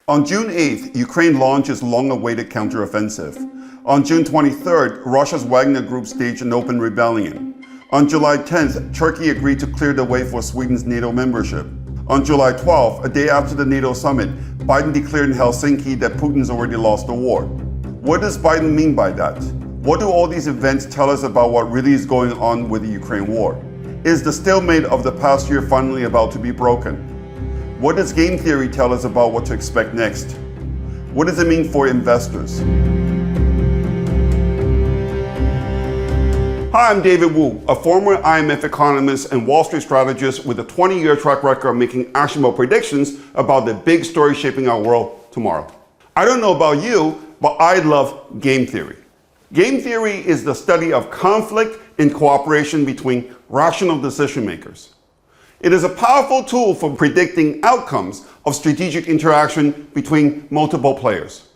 On June 8th, Ukraine launched its long-awaited counteroffensive. On June 23rd, Russia's Wagner Group staged an open rebellion. On July 10th, Turkey agreed to clear the way for Sweden's NATO membership. On July 12th, a day after the NATO summit, Biden declared in Helsinki that Putin's already lost the war. What does Biden mean by that? What do all these events tell us about what really is going on with the Ukraine war? Is the stalemate of the past year finally about to be broken? What does game theory tell us about what to expect next? What does it mean for investors? Hi, I'm David Wu, a former IMF economist and Wall Street strategist with a 20-year track record of making actionable predictions about the big story shaping our world tomorrow. I don't know about you, but I love game theory. Game theory is the study of conflict and cooperation between rational decision makers. It is a powerful tool for predicting outcomes of strategic interaction between multiple players.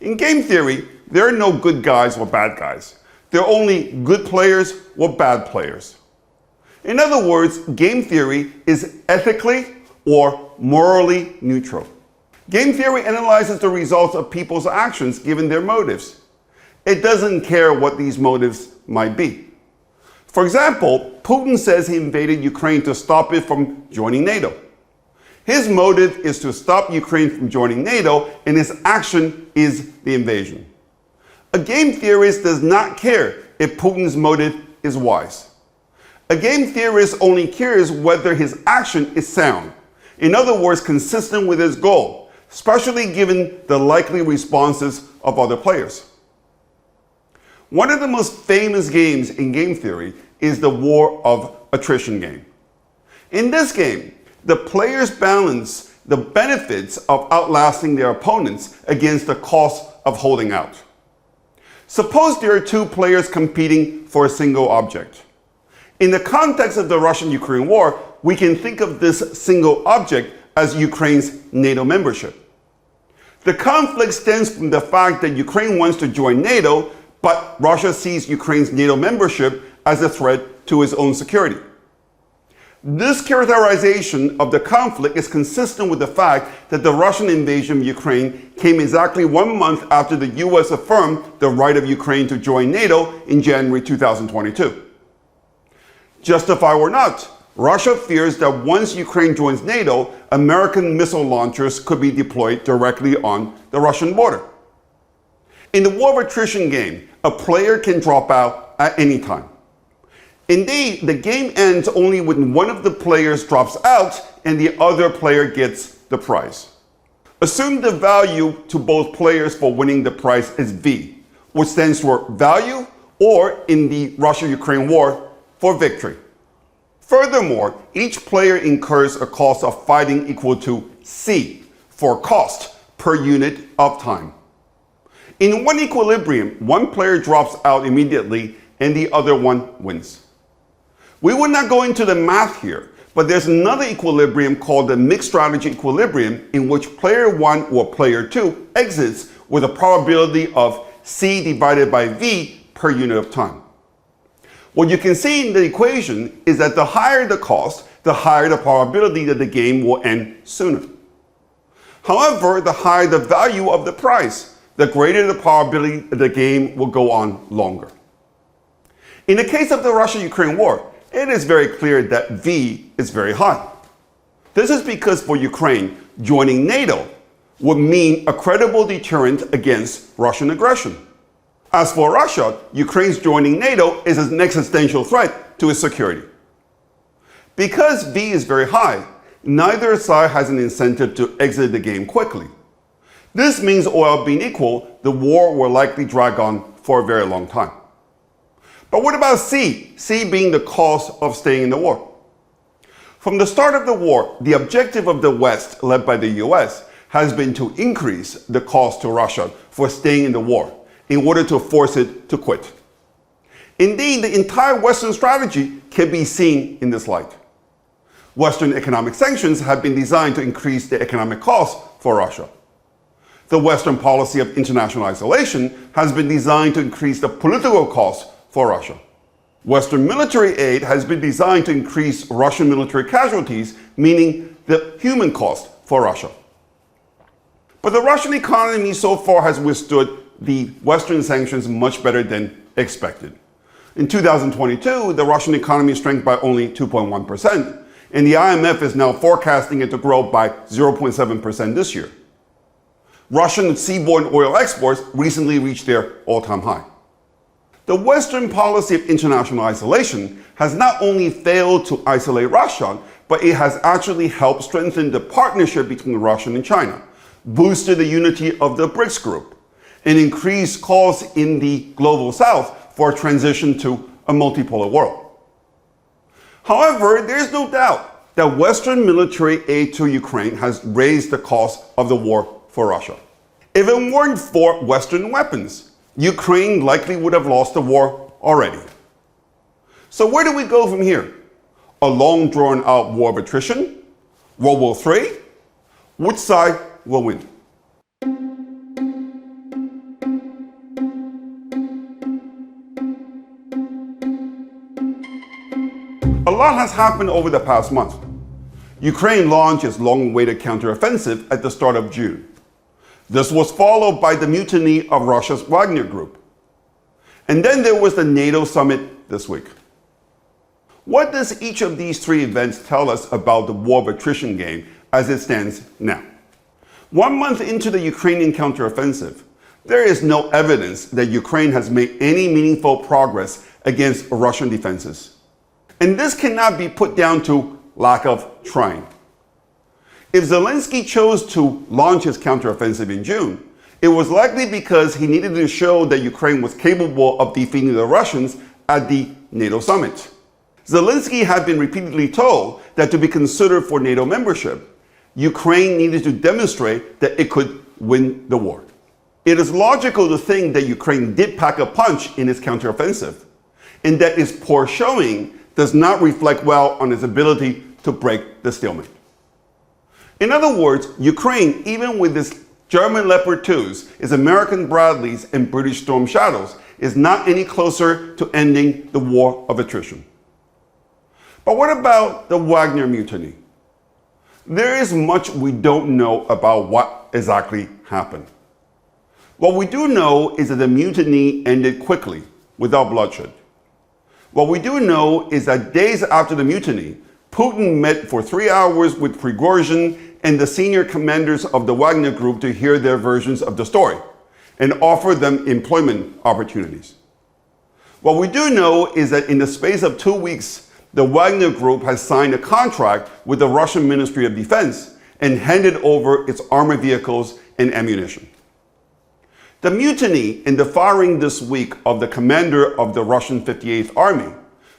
In game theory, there are no good guys or bad guys. There are only good players or bad players. In other words, game theory is ethically or morally neutral. Game theory analyzes the results of people's actions given their motives. It doesn't care what these motives might be. For example, Putin says he invaded Ukraine to stop it from joining NATO. His motive is to stop Ukraine from joining NATO, and his action is the invasion. A game theorist does not care if Putin's motive is wise. A game theorist only cares whether his action is sound. In other words, consistent with his goal, especially given the likely responses of other players. One of the most famous games in game theory is the war of attrition game. In this game, the players balance the benefits of outlasting their opponents against the cost of holding out. Suppose there are two players competing for a single object. In the context of the Russian-Ukraine war, we can think of this single object as Ukraine's NATO membership. The conflict stems from the fact that Ukraine wants to join NATO, but Russia sees Ukraine's NATO membership as a threat to its own security. This characterization of the conflict is consistent with the fact that the Russian invasion of Ukraine came exactly 1 month after the US affirmed the right of Ukraine to join NATO in January 2022. Justified or not, Russia fears that once Ukraine joins NATO, American missile launchers could be deployed directly on the Russian border. In the war of attrition game, a player can drop out at any time. Indeed, the game ends only when one of the players drops out and the other player gets the prize. Assume the value to both players for winning the prize is V, which stands for value, or in the Russia-Ukraine war, for victory. Furthermore, each player incurs a cost of fighting equal to C, for cost per unit of time. In one equilibrium, one player drops out immediately and the other one wins. We will not go into the math here, but there's another equilibrium called the mixed strategy equilibrium in which player 1 or player 2 exits with a probability of C divided by V per unit of time. What you can see in the equation is that the higher the cost, the higher the probability that the game will end sooner. However, the higher the value of the prize, the greater the probability that the game will go on longer. In the case of the Russia-Ukraine war, it is very clear that V is very high. This is because for Ukraine, joining NATO would mean a credible deterrent against Russian aggression. As for Russia, Ukraine's joining NATO is an existential threat to its security. Because V is very high, neither side has an incentive to exit the game quickly. This means, all being equal, the war will likely drag on for a very long time. But what about C? C being the cost of staying in the war. From the start of the war, the objective of the West, led by the US, has been to increase the cost to Russia for staying in the war in order to force it to quit. Indeed, the entire Western strategy can be seen in this light. Western economic sanctions have been designed to increase the economic cost for Russia. The Western policy of international isolation has been designed to increase the political cost for Russia. Western military aid has been designed to increase Russian military casualties, meaning the human cost for Russia. But the Russian economy so far has withstood the Western sanctions much better than expected. In 2022, the Russian economy shrank by only 2.1%, and the IMF is now forecasting it to grow by 0.7% this year. Russian seaborne oil exports recently reached their all-time high. The Western policy of international isolation has not only failed to isolate Russia, but it has actually helped strengthen the partnership between Russia and China, boosted the unity of the BRICS group, and increased calls in the global south for a transition to a multipolar world. However, there's no doubt that Western military aid to Ukraine has raised the cost of the war for Russia. If it weren't for Western weapons, Ukraine likely would have lost the war already. So where do we go from here? A long drawn out war of attrition? World War III? Which side will win? A lot has happened over the past month. Ukraine launched its long-awaited counteroffensive at the start of June. This was followed by the mutiny of Russia's Wagner Group. And then there was the NATO summit this week. What does each of these three events tell us about the war of attrition game as it stands now? 1 month into the Ukrainian counteroffensive, there is no evidence that Ukraine has made any meaningful progress against Russian defenses. And this cannot be put down to lack of trying. If Zelensky chose to launch his counteroffensive in June, it was likely because he needed to show that Ukraine was capable of defeating the Russians at the NATO summit. Zelensky had been repeatedly told that to be considered for NATO membership, Ukraine needed to demonstrate that it could win the war. It is logical to think that Ukraine did pack a punch in its counteroffensive, and that its poor showing does not reflect well on its ability to break the stalemate. In other words, Ukraine, even with its German Leopard 2s, its American Bradleys, and British Storm Shadows, is not any closer to ending the war of attrition. But what about the Wagner mutiny? There is much we don't know about what exactly happened. What we do know is that the mutiny ended quickly, without bloodshed. What we do know is that days after the mutiny, Putin met for 3 hours with Prigozhin and the senior commanders of the Wagner Group to hear their versions of the story and offer them employment opportunities. What we do know is that in the space of 2 weeks, the Wagner Group has signed a contract with the Russian Ministry of Defense and handed over its armored vehicles and ammunition. The mutiny and the firing this week of the commander of the Russian 58th Army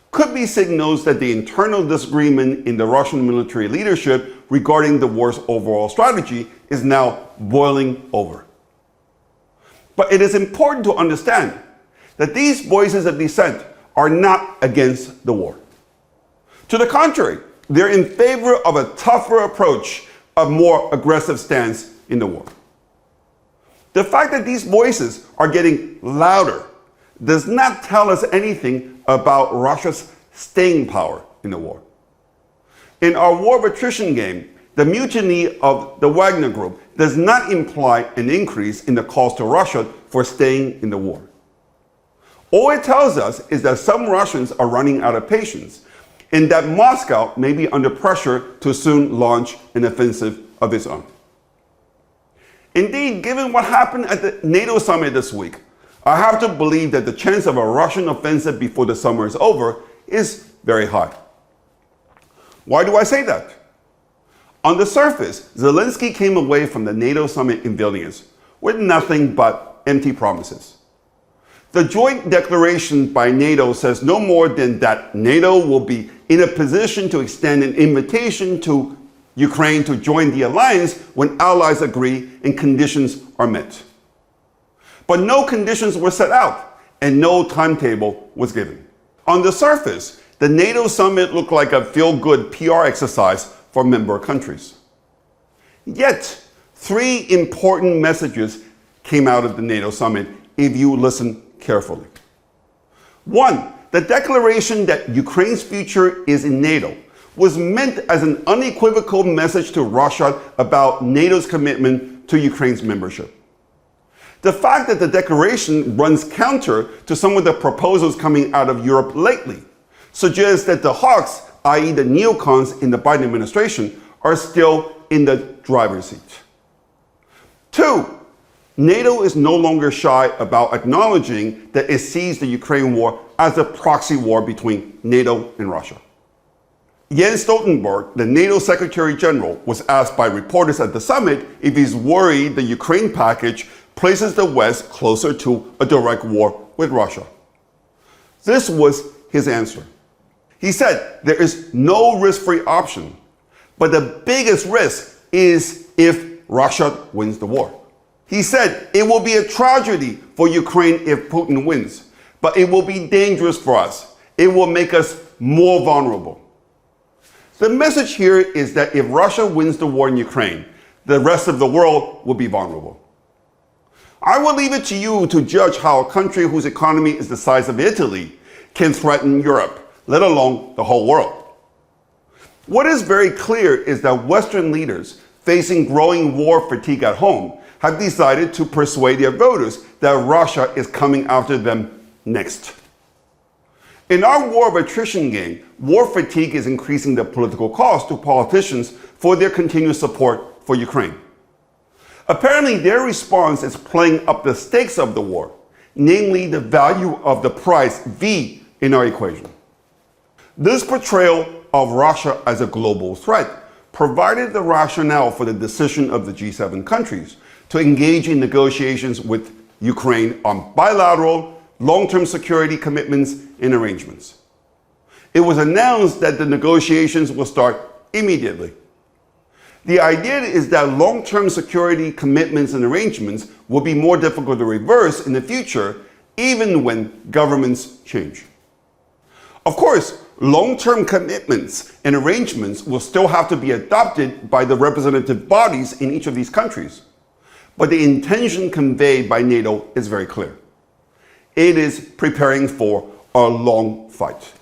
could be signals that the internal disagreement in the Russian military leadership regarding the war's overall strategy is now boiling over. But it is important to understand that these voices of dissent are not against the war. To the contrary, they're in favor of a tougher approach, a more aggressive stance in the war. The fact that these voices are getting louder does not tell us anything about Russia's staying power in the war. In our war of attrition game, the mutiny of the Wagner Group does not imply an increase in the cost to Russia for staying in the war. All it tells us is that some Russians are running out of patience and that Moscow may be under pressure to soon launch an offensive of its own. Indeed, given what happened at the NATO summit this week, I have to believe that the chance of a Russian offensive before the summer is over is very high. Why do I say that? On the surface, Zelensky came away from the NATO summit in Vilnius with nothing but empty promises. The joint declaration by NATO says no more than that NATO will be in a position to extend an invitation to Ukraine to join the alliance when allies agree and conditions are met. But no conditions were set out and no timetable was given. On the surface, the NATO summit looked like a feel-good PR exercise for member countries. Yet, 3 important messages came out of the NATO summit if you listen carefully. 1, the declaration that Ukraine's future is in NATO was meant as an unequivocal message to Russia about NATO's commitment to Ukraine's membership. The fact that the declaration runs counter to some of the proposals coming out of Europe lately suggests that the hawks, i.e. the neocons in the Biden administration, are still in the driver's seat. 2. NATO is no longer shy about acknowledging that it sees the Ukraine war as a proxy war between NATO and Russia. Jens Stoltenberg, the NATO Secretary General, was asked by reporters at the summit if he's worried the Ukraine package places the West closer to a direct war with Russia. This was his answer. He said there is no risk-free option, but the biggest risk is if Russia wins the war. He said it will be a tragedy for Ukraine if Putin wins, but it will be dangerous for us. It will make us more vulnerable. The message here is that if Russia wins the war in Ukraine, the rest of the world will be vulnerable. I will leave it to you to judge how a country whose economy is the size of Italy can threaten Europe, let alone the whole world. What is very clear is that Western leaders facing growing war fatigue at home have decided to persuade their voters that Russia is coming after them next. In our war of attrition game, war fatigue is increasing the political cost to politicians for their continued support for Ukraine. Apparently, their response is playing up the stakes of the war, namely the value of the price V in our equation. This portrayal of Russia as a global threat provided the rationale for the decision of the G7 countries to engage in negotiations with Ukraine on bilateral, long-term security commitments and arrangements. It was announced that the negotiations will start immediately. The idea is that long-term security commitments and arrangements will be more difficult to reverse in the future, even when governments change. Of course, long-term commitments and arrangements will still have to be adopted by the representative bodies in each of these countries. But the intention conveyed by NATO is very clear. It is preparing for a long fight.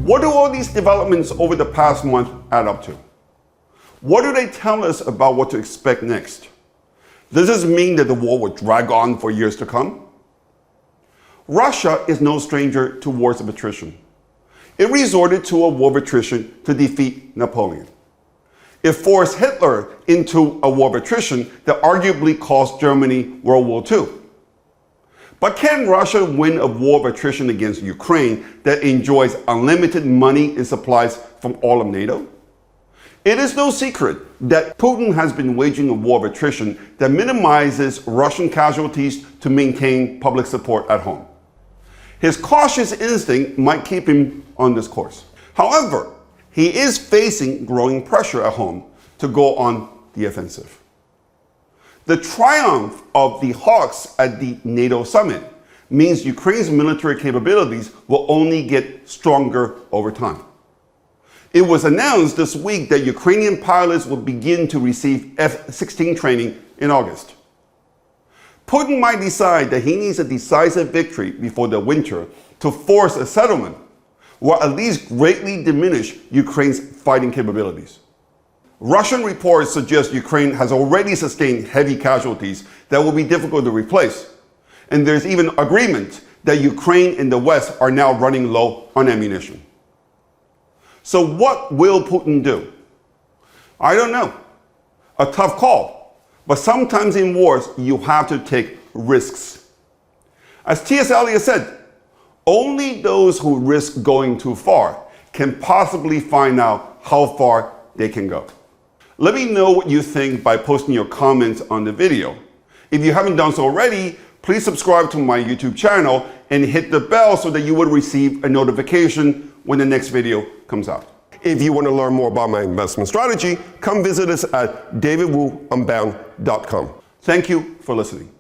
What do all these developments over the past month add up to? What do they tell us about what to expect next? Does this mean that the war will drag on for years to come? Russia is no stranger to wars of attrition. It resorted to a war of attrition to defeat Napoleon. It forced Hitler into a war of attrition that arguably cost Germany World War II. But can Russia win a war of attrition against Ukraine that enjoys unlimited money and supplies from all of NATO? It is no secret that Putin has been waging a war of attrition that minimizes Russian casualties to maintain public support at home. His cautious instinct might keep him on this course. However, he is facing growing pressure at home to go on the offensive. The triumph of the hawks at the NATO summit means Ukraine's military capabilities will only get stronger over time. It was announced this week that Ukrainian pilots will begin to receive F-16 training in August. Putin might decide that he needs a decisive victory before the winter to force a settlement, or at least greatly diminish Ukraine's fighting capabilities. Russian reports suggest Ukraine has already sustained heavy casualties that will be difficult to replace. And there's even agreement that Ukraine and the West are now running low on ammunition. So what will Putin do? I don't know. A tough call. But sometimes in wars, you have to take risks. As T.S. Eliot said, only those who risk going too far can possibly find out how far they can go. Let me know what you think by posting your comments on the video. If you haven't done so already, please subscribe to my YouTube channel and hit the bell so that you will receive a notification when the next video comes out. If you want to learn more about my investment strategy, come visit us at davidwunbound.com. Thank you for listening.